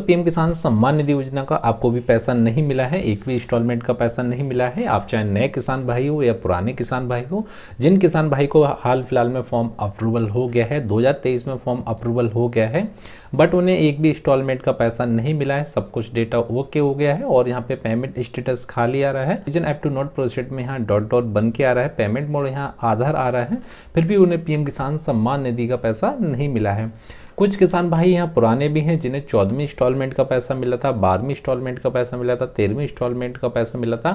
PM किसान सम्मान निधि योजना का आपको भी पैसा नहीं मिला है, एक भी इंस्टॉलमेंट का पैसा नहीं मिला है। आप चाहे नए किसान भाई हो या पुराने किसान भाई हो, जिन किसान भाई को हाल फिलहाल में फॉर्म अप्रूवल हो गया है, 2023 में फॉर्म अप्रूवल हो गया है, बट उन्हें एक भी इंस्टॉलमेंट का पैसा नहीं मिला है, सब कुछ डेटा ओके हो गया है और यहाँ पे पेमेंट स्टेटस खाली आ रहा है, reason app to not proceed में यहाँ डॉट डॉट बन के आ रहा है, पेमेंट मोड यहाँ आधार आ रहा है, फिर भी उन्हें पीएम किसान सम्मान निधि का पैसा नहीं मिला है। कुछ किसान भाई यहाँ पुराने भी हैं जिन्हें 14वीं इंस्टॉलमेंट का पैसा मिला था, 12वीं इंस्टॉलमेंट का पैसा मिला था, 13वीं इंस्टॉलमेंट का पैसा मिला था,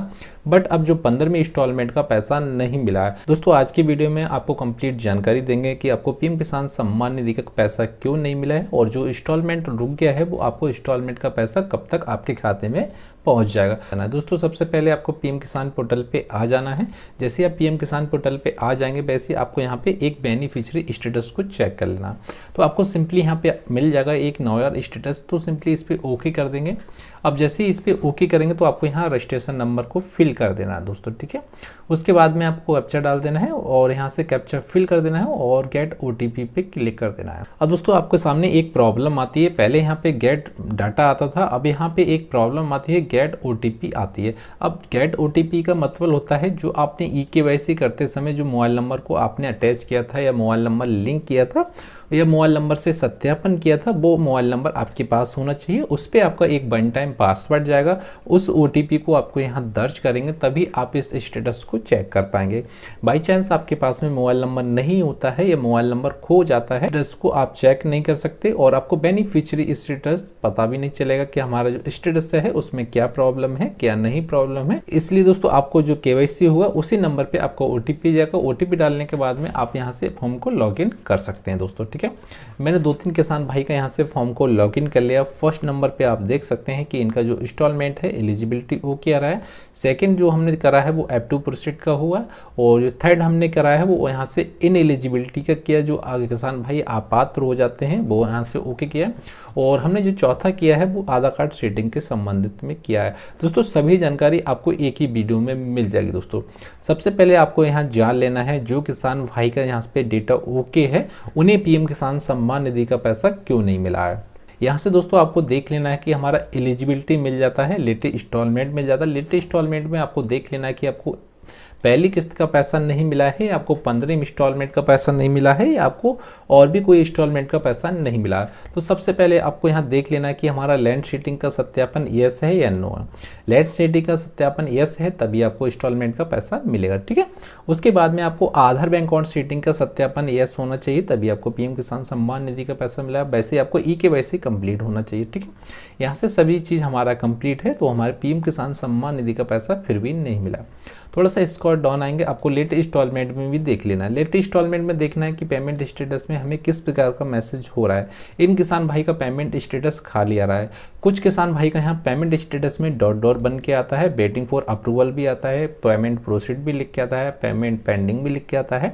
बट अब जो 15वीं इंस्टॉलमेंट का पैसा नहीं मिला है। दोस्तों आज की वीडियो में आपको कंप्लीट जानकारी देंगे कि आपको पीएम किसान सम्मान निधि का पैसा क्यों नहीं मिला है और जो इंस्टॉलमेंट रुक गया है वो आपको इंस्टॉलमेंट का पैसा कब तक आपके खाते में पहुंच जाएगा। दोस्तों सबसे पहले आपको पीएम किसान पोर्टल पे आ जाना है। जैसे आप पीएम किसान पोर्टल पे आ जाएंगे वैसे आपको यहाँ पे एक बेनिफिशियरी स्टेटस को चेक कर लेना। तो आपको सिंपली यहाँ पे मिल जाएगा एक नया स्टेटस, तो सिंपली इस पर ओके कर देंगे। अब जैसे ही इस पर ओके करेंगे तो आपको यहाँ रजिस्ट्रेशन नंबर को फिल कर देना है दोस्तों, ठीक है। उसके बाद में आपको कैप्चा डाल देना है और यहाँ से कैप्चा फिल कर देना है और गेट ओटीपी पे क्लिक कर देना है। अब दोस्तों आपके सामने एक प्रॉब्लम आती है, पहले यहाँ पे गेट डाटा आता था, अब यहाँ पे एक प्रॉब्लम आती है गेट ओटीपी आती है। अब गेट ओटीपी का मतलब होता है जो आपने ईकेवाईसी करते समय जो मोबाइल नंबर को आपने अटैच किया था या मोबाइल नंबर लिंक किया था या मोबाइल नंबर से सत्यापन किया था, वो मोबाइल नंबर आपके पास होना चाहिए। उस पर आपका एक वन टाइम पासवर्ड जाएगा, उस ओटीपी को आपको यहाँ दर्ज करेंगे तभी आप इस स्टेटस को चेक कर पाएंगे। बाई चांस आपके पास में मोबाइल नंबर नहीं होता है या मोबाइल नंबर खो जाता है, स्टेटस को आप चेक नहीं कर सकते और आपको बेनिफिशियरी स्टेटस पता भी नहीं चलेगा कि हमारा जो स्टेटस है उसमें क्या प्रॉब्लम है क्या नहीं प्रॉब्लम है। इसलिए दोस्तों आपको जो केवाईसी होगा उसी नंबर पे आपको ओटीपी जाएगा, ओटीपी डालने के बाद में आप यहाँ से फॉर्म को लॉगिन कर सकते हैं दोस्तों, ठीक है। मैंने 2-3 किसान भाई का यहाँ से फॉर्म को लॉगिन कर लिया। फर्स्ट नंबर पे आप देख सकते हैं कि इनका जो इंस्टॉलमेंट है एलिजिबिलिटी ओके आ रहा है। सेकंड जो हमने करा है वो ऐप टू प्रोसीड का हुआ और जो थर्ड हमने करा है वो यहाँ से इन एलिजिबिलिटी का किया, जो आगे किसान भाई अपात्र हो जाते हैं वो यहाँ से ओके किया और हमने जो चौथा किया है वो आधार कार्ड सेटिंग के संबंधित में किया है। दोस्तों सभी जानकारी आपको एक ही वीडियो में मिल जाएगी। दोस्तों सबसे पहले आपको यहाँ जान लेना है जो किसान भाई का यहाँ पे डेटा ओके है उन्हें पीएम किसान सम्मान निधि का पैसा क्यों नहीं मिला है। यहाँ से दोस्तों आपको देख लेना है कि हमारा एलिजिबिलिटी मिल जाता है, लेटेस्ट इंस्टॉलमेंट मिल जाता है। लेटेस्ट इंस्टॉलमेंट में आपको देख लेना है कि आपको पहली किस्त का पैसा नहीं मिला है, आपको 15वीं इंस्टॉलमेंट का पैसा नहीं मिला है या आपको और भी कोई इंस्टॉलमेंट का पैसा नहीं मिला है। तो सबसे पहले आपको यहाँ देख लेना है कि हमारा लैंड शीटिंग का सत्यापन यस है या नो है। लैंड शीटिंग का सत्यापन यस है तभी आपको इंस्टॉलमेंट का पैसा मिलेगा, ठीक है। उसके बाद में आपको आधार बैंक अकाउंट शीटिंग का सत्यापन यस होना चाहिए तभी आपको पीएम किसान सम्मान निधि का पैसा मिला। वैसे आपको ईकेवाईसी कंप्लीट होना चाहिए, ठीक है। यहाँ से सभी चीज़ हमारा कंप्लीट है तो हमारे पीएम किसान सम्मान निधि का पैसा फिर भी नहीं मिला। थोड़ा सा स्कोर डाउन आएंगे, आपको लेटेस्ट इंस्टॉलमेंट में भी देख लेना है। लेटेस्ट इंस्टॉलमेंट में देखना है कि पेमेंट स्टेटस में हमें किस प्रकार का मैसेज हो रहा है। इन किसान भाई का पेमेंट स्टेटस खाली आ रहा है। कुछ किसान भाई का यहाँ पेमेंट स्टेटस में डॉट डॉट बन के आता है, वेटिंग फॉर अप्रूवल भी आता है, पेमेंट प्रोसीड भी लिख के आता है, पेमेंट पेंडिंग भी लिख के आता है,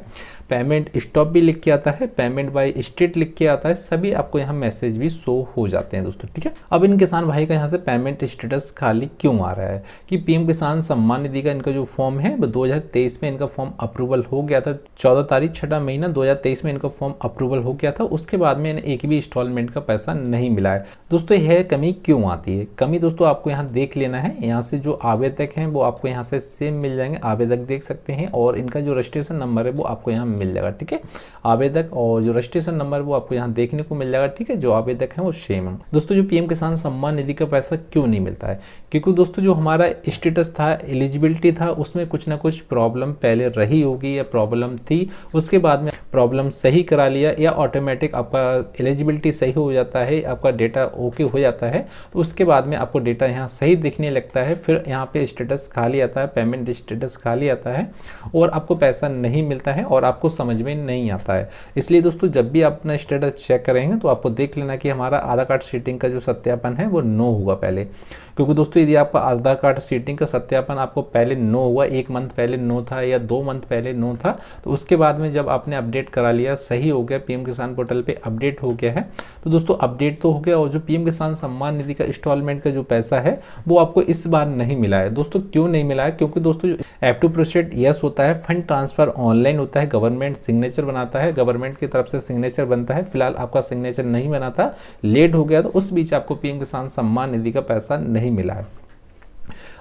पेमेंट स्टॉप भी लिख के आता है, पेमेंट बाय स्टेट लिख के आता है। सभी आपको यहाँ मैसेज भी शो हो जाते हैं दोस्तों, ठीक है। अब इन किसान भाई का यहाँ से पेमेंट स्टेटस खाली क्यों आ रहा है कि पीएम किसान सम्मान निधि का इनका जो फॉर्म है वो 2023 में इनका फॉर्म अप्रूवल हो गया था। 14 तारीख 6 महीना 2023 में इनका फॉर्म अप्रूवल हो गया था। उसके बाद में इन्हें एक भी इंस्टॉलमेंट का पैसा नहीं मिला है। दोस्तों यह कमी क्यों आती है? कमी दोस्तों आपको यहाँ देख लेना है। यहाँ से जो आवेदक हैं वो आपको यहाँ से सेम मिल जाएंगे, आवेदक देख सकते हैं और इनका जो रजिस्ट्रेशन नंबर है वो आपको यहाँ मिल जाएगा, ठीक है। आवेदक और जो रजिस्ट्रेशन नंबर वो आपको यहाँ देखने को मिल जाएगा, ठीक है। जो आवेदक है वो सेम है। दोस्तों जो पीएम किसान सम्मान निधि का पैसा क्यों नहीं मिलता है? क्योंकि दोस्तों जो हमारा स्टेटस था, एलिजिबिलिटी था, उसमें कुछ ना कुछ प्रॉब्लम पहले रही होगी या प्रॉब्लम थी, उसके बाद में प्रॉब्लम सही करा लिया या ऑटोमेटिक आपका एलिजिबिलिटी सही हो जाता है, आपका डेटा ओके हो जाता है, तो उसके बाद में आपको डेटा यहाँ सही दिखने लगता है। फिर यहाँ पे स्टेटस खाली आता है, पेमेंट स्टेटस खाली आता है और आपको पैसा नहीं मिलता है और आपको समझ में नहीं आता है। इसलिए दोस्तों जब भी आप अपना स्टेटस चेक करेंगे तो आपको देख लेना कि हमारा आधार कार्ड शीटिंग का जो सत्यापन है वो नो हुआ पहले। क्योंकि दोस्तों यदि आपका आधार कार्ड शीटिंग का सत्यापन आपको पहले नो हुआ, 1 मंथ पहले नो था या 2 मंथ पहले नो था, तो उसके बाद में जब आपने अपडेट करा लिया, सही हो गया, पीएम किसान पोर्टल पे अपडेट हो गया है, तो दोस्तों अपडेट तो हो गया और जो पीएम किसान सम्मान निधि का इंस्टॉलमेंट का जो पैसा है वो आपको इस बार नहीं मिला है। दोस्तों क्यों नहीं मिला है? क्योंकि दोस्तों ऐप टू प्रोसीड यस होता है, फंड ट्रांसफर ऑनलाइन होता है, गवर्नमेंट सिग्नेचर बनाता है, गवर्नमेंट की तरफ से सिग्नेचर बनता है, फिलहाल आपका सिग्नेचर नहीं बना था, लेट हो गया, तो उस बीच आपको पीएम किसान सम्मान निधि का पैसा नहीं मिला है।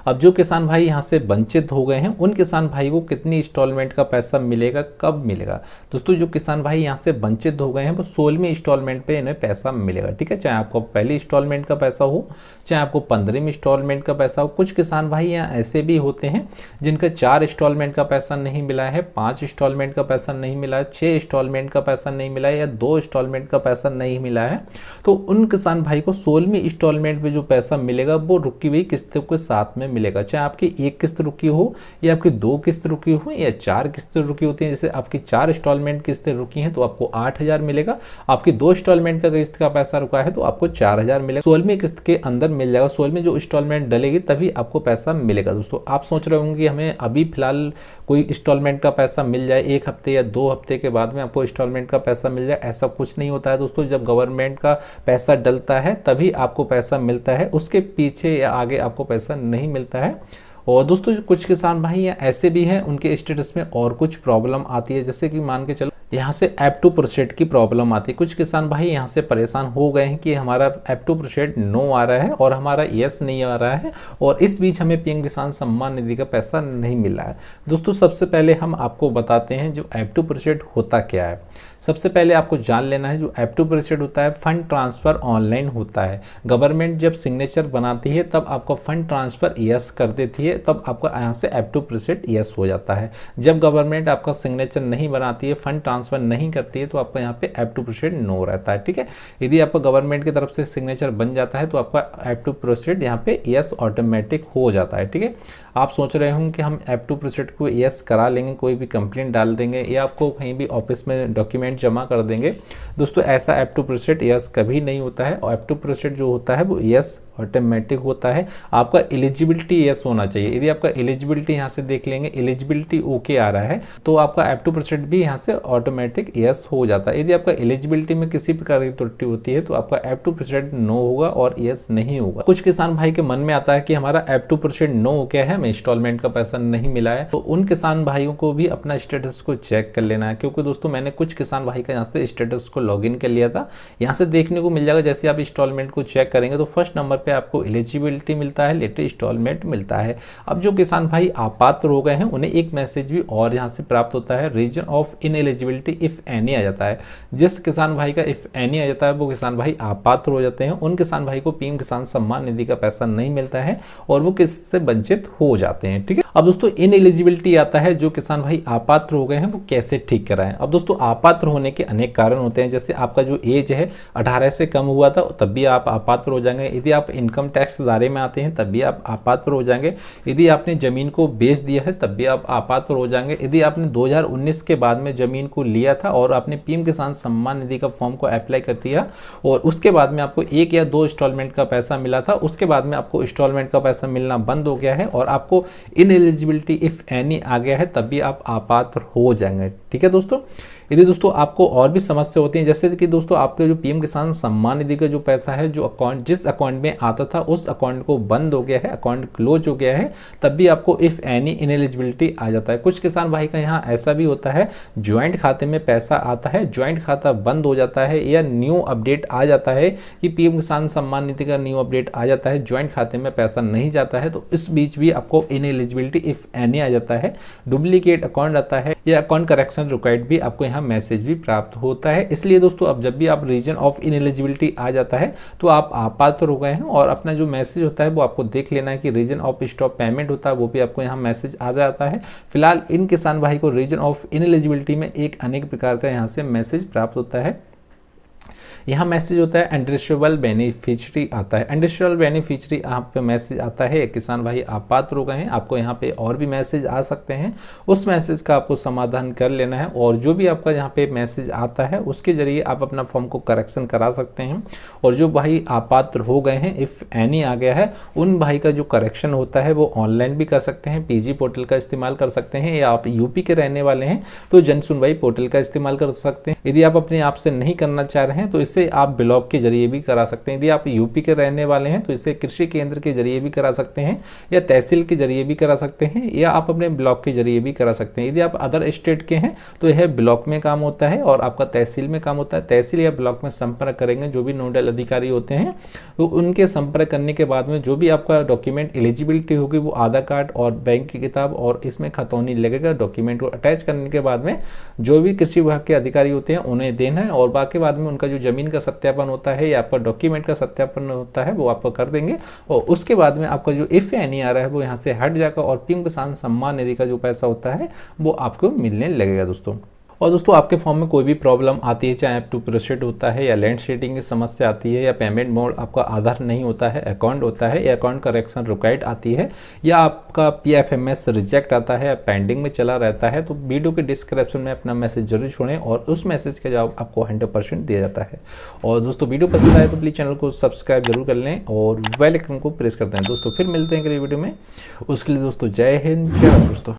अब जो किसान भाई यहाँ से वंचित हो गए हैं, उन किसान भाई को कितनी इंस्टॉलमेंट का पैसा मिलेगा, कब मिलेगा? दोस्तों जो किसान भाई यहाँ से वंचित हो गए हैं वो 16वीं इंस्टॉलमेंट पे इन्हें पैसा मिलेगा, ठीक है, चाहे आपको पहली इंस्टॉलमेंट का पैसा हो, चाहे आपको 15वीं इंस्टॉलमेंट का पैसा हो। कुछ किसान भाई यहाँ ऐसे भी होते हैं जिनका 4 इंस्टॉलमेंट का पैसा नहीं मिला है, 5 इंस्टॉलमेंट का पैसा नहीं मिला है, 6 इंस्टॉलमेंट का पैसा नहीं मिला है या 2 इंस्टॉलमेंट का पैसा नहीं मिला है, तो उन किसान भाई को 16वीं इंस्टॉलमेंट पे जो पैसा मिलेगा वो रुकी हुई किस्तों के साथ में मिलेगा, चाहे आपकी 1 किस्त रुकी हो या आपकी 2 किस्त रुकी हो या 4 किस्तें रुकी होती हैं। जैसे आपकी 4 इंस्टॉलमेंट किस्तें रुकी हैं तो आपको 8,000 मिलेगा, आपकी 2 इंस्टॉलमेंट का किस्त का पैसा रुका है तो आपको 4,000 मिलेगा, 16वीं किस्त के अंदर मिल जाएगा, 16वीं जो इंस्टॉलमेंट डलेगी तभी आपको पैसा मिलेगा। दोस्तों आप सोच रहे होंगे कि हमें अभी फिलहाल कोई इंस्टॉलमेंट का पैसा मिल जाए, 1 हफ्ते या 2 हफ्ते के बाद में आपको इंस्टॉलमेंट का पैसा मिल जाए, ऐसा कुछ नहीं होता है दोस्तों। जब गवर्नमेंट का पैसा डलता है तभी आपको पैसा मिलता है, उसके पीछे या आगे आपको पैसा नहीं मिलता है। और दोस्तों कुछ किसान भाई ऐसे भी हैं, उनके स्टेटस में और कुछ प्रॉब्लम आती है, जैसे कि मान के चलो यहाँ से ऐप टू प्रोसीड की प्रॉब्लम आती है। कुछ किसान भाई यहाँ से परेशान हो गए हैं कि हमारा ऐप टू प्रोसीड नो आ रहा है और हमारा यस नहीं आ रहा है और इस बीच हमें पीएम किसान सम्मान निधि का पैसा नहीं मिल रहा है। दोस्तों सबसे पहले हम आपको बताते हैं जो ऐप टू प्रोसीड होता क्या है। सबसे पहले आपको जान लेना है जो ऐप टू प्रोसीड होता है, फंड ट्रांसफ़र ऑनलाइन होता है। गवर्नमेंट जब सिग्नेचर बनाती है तब आपको फंड ट्रांसफ़र यस कर देती है, तब आपका यहाँ से ऐप टू प्रोसीड यस हो जाता है। जब गवर्नमेंट आपका सिग्नेचर नहीं बनाती है, फंड ट्रांसफ़र नहीं करती है, तो आपका यहाँ पे ऐप टू प्रोसीड नो रहता है, ठीक है। यदि आपका गवर्नमेंट की तरफ से सिग्नेचर बन जाता है तो आपका ऐप टू प्रोसीड यहाँ पे यस ऑटोमेटिक हो जाता है, ठीक है। आप सोच रहे होंगे कि हम ऐप टू प्रोसीड को यस करा लेंगे, कोई भी कंप्लेंट डाल देंगे या आपको कहीं भी ऑफिस में डॉक्यूमेंट जमा कर देंगे। दोस्तों ऐसा ऐप टू प्रोसीड यस कभी नहीं होता है, और ऐप टू प्रोसीड जो होता है वो यस ऑटोमेटिक होता है। आपका एलिजिबिलिटी यस होना चाहिए। यदि आपका एलिजिबिलिटी यहाँ से देख लेंगे, एलिजिबिलिटी ओके आ रहा है तो आपका ऐप टू प्रोसीड भी यहाँ से ऑटोमेटिक यस हो जाता है। यदि आपका एलिजिबिलिटी में किसी प्रकार की त्रुटि होती है तो आपका ऐप टू प्रोसीड नो होगा और यस नहीं होगा। कुछ किसान भाई के मन में आता है कि हमारा ऐप टू प्रोसीड नो हो गया है, हमें इंस्टॉलमेंट का पैसा नहीं मिला है, तो उन किसान भाइयों को भी अपना स्टेटस को चेक कर लेना है। क्योंकि दोस्तों मैंने कुछ किसान भाई का यहाँ से स्टेटस को लॉगिन कर लिया था, यहाँ से देखने को मिल जाएगा। जैसे आप इंस्टॉलमेंट को चेक करेंगे तो फर्स्ट नंबर पे आपको एलिजिबिलिटी मिलता है, लेटर इंस्टॉलमेंट मिलता है। अब जो किसान भाई अपात्र हो गए हैं उन्हें एक मैसेज भी और यहाँ से प्राप्त होता है, रीजन ऑफ इनएलिजिबिलिटी इफ एनी आ जाता है। जिस किसान भाई का इफ एनी आ जाता है वो किसान भाई अपात्र हो जाते हैं, उन किसान भाई को पीएम किसान सम्मान निधि का पैसा नहीं मिलता है और वो किससे वंचित हो जाते हैं, ठीक है। अब दोस्तों इनएलिजिबिलिटी आता है, जो किसान भाई अपात्र हो गए हैं वो कैसे ठीक कराएं। अब दोस्तों अपात्र होने के अनेक कारण होते हैं, जैसे आपका जो एज है 18 से कम हुआ था तब भी आप अपात्र हो जाएंगे। यदि आप इनकम टैक्स दायरे में आते हैं तब भी आप अपात्र हो जाएंगे। यदि आपने जमीन को बेच दिया है तब भी आप अपात्र हो जाएंगे। यदि आपने 2019 के बाद में जमीन को लिया था और आपने पीएम किसान सम्मान निधि का फॉर्म को अप्लाई कर दिया और उसके बाद में आपको 1 या 2 इंस्टॉलमेंट का पैसा मिला था, उसके बाद में आपको इंस्टॉलमेंट का पैसा मिलना बंद हो गया है और आपको इनएलिजिबिलिटी इफ एनी आ गया है, तब भी आप अपात्र हो जाएंगे, ठीक है दोस्तों। यदि दोस्तों आपको और भी समस्या होती है, जैसे कि दोस्तों आपके जो पीएम किसान सम्मान निधि का जो पैसा है, जो अकाउंट जिस अकाउंट में आता था उस अकाउंट को बंद हो गया है, अकाउंट क्लोज हो गया है, तब भी आपको इफ एनी इनएलिजिबिलिटी आ जाता है। कुछ किसान भाई का यहाँ ऐसा भी होता है, ज्वाइंट खाते में पैसा आता है, ज्वाइंट खाता बंद हो जाता है या न्यू अपडेट आ जाता है कि पीएम किसान सम्मान निधि का न्यू अपडेट आ जाता है, ज्वाइंट खाते में पैसा नहीं जाता है, तो इस बीच भी आपको इनएलिजिबिलिटी इफ एनी आ जाता है, डुप्लीकेट अकाउंट आता है या अकाउंट करेक्शन रिक्वायर्ड भी आपको यहाँ मैसेज भी प्राप्त होता है। इसलिए दोस्तों अब जब भी आप रीजन ऑफ इनएलिजिबिलिटी आ जाता है तो आप अपात्र हो गए हैं और अपना जो मैसेज होता है वो आपको देख लेना है कि रीजन ऑफ स्टॉप पेमेंट होता है, वो भी आपको यहाँ मैसेज आ जाता है। फिलहाल इन किसान भाई को रीजन ऑफ इनएलिजिबिलिटी में एक अनेक प्रकार का यहाँ से मैसेज प्राप्त होता है। यहाँ मैसेज होता है इंडस्ट्रियल बेनिफिशियरी आता है। इंडस्ट्रियल बेनिफिशियरी आप पे मैसेज आता है किसान भाई आप पात्र हो गए हैं, आपको यहाँ पे और भी मैसेज आ सकते हैं, उस मैसेज का आपको समाधान कर लेना है और जो भी आपका यहाँ पे मैसेज आता है उसके जरिए आप अपना फॉर्म को करेक्शन करा सकते हैं। और जो भाई अपात्र हो गए हैं, इफ़ एनी आ गया है, उन भाई का जो करेक्शन होता है वो ऑनलाइन भी कर सकते हैं, पीजी पोर्टल का इस्तेमाल कर सकते हैं, या आप यूपी के रहने वाले हैं तो जन सुनवाई पोर्टल का इस्तेमाल कर सकते हैं। यदि आप अपने आप से नहीं करना चाह रहे हैं तो इसे आप ब्लॉक के जरिए भी करा सकते हैं। यदि आप यूपी के रहने वाले हैं तो इसे कृषि केंद्र के जरिए भी करा सकते हैं, या तहसील के जरिए भी करा सकते हैं, या आप अपने ब्लॉक के जरिए भी करा सकते हैं। यदि आप अदर स्टेट के हैं तो यह ब्लॉक में काम होता है और आपका तहसील में काम होता है। तहसील या ब्लॉक में संपर्क करेंगे जो भी नोडल अधिकारी होते हैं, तो उनके संपर्क करने के बाद में जो भी आपका डॉक्यूमेंट एलिजिबिलिटी होगी वो आधार कार्ड और बैंक की किताब और इसमें खतौनी लगेगा, डॉक्यूमेंट को अटैच करने के बाद में जो भी कृषि विभाग के अधिकारी होते हैं उन्हें देना है, और बाकी बाद में उनका जो जमीन का सत्यापन होता है या आपका डॉक्यूमेंट का सत्यापन होता है वो आपको कर देंगे। और उसके बाद में आपका जो इफ एनी आ रहा है वो यहाँ से हट जाएगा और पीएम किसान सम्मान निधि का जो पैसा होता है वो आपको मिलने लगेगा दोस्तों। और दोस्तों आपके फॉर्म में कोई भी प्रॉब्लम आती है, चाहे आप टू प्रोसेड होता है या लैंड शेडिंग की समस्या आती है, या पेमेंट मोड आपका आधार नहीं होता है, अकाउंट होता है, या अकाउंट करेक्शन रिक्वायर्ड आती है, या आपका पीएफएमएस रिजेक्ट आता है, पेंडिंग में चला रहता है, तो वीडियो के डिस्क्रिप्शन में अपना मैसेज जरूर छोड़ें और उस मैसेज का जवाब आपको 100% दिया जाता है। और दोस्तों वीडियो पसंद आए तो प्लीज़ चैनल को सब्सक्राइब जरूर कर लें और बेल आइकन को प्रेस कर दें। दोस्तों फिर मिलते हैं अगली वीडियो में, उसके लिए दोस्तों जय हिंद, जय भारत दोस्तों।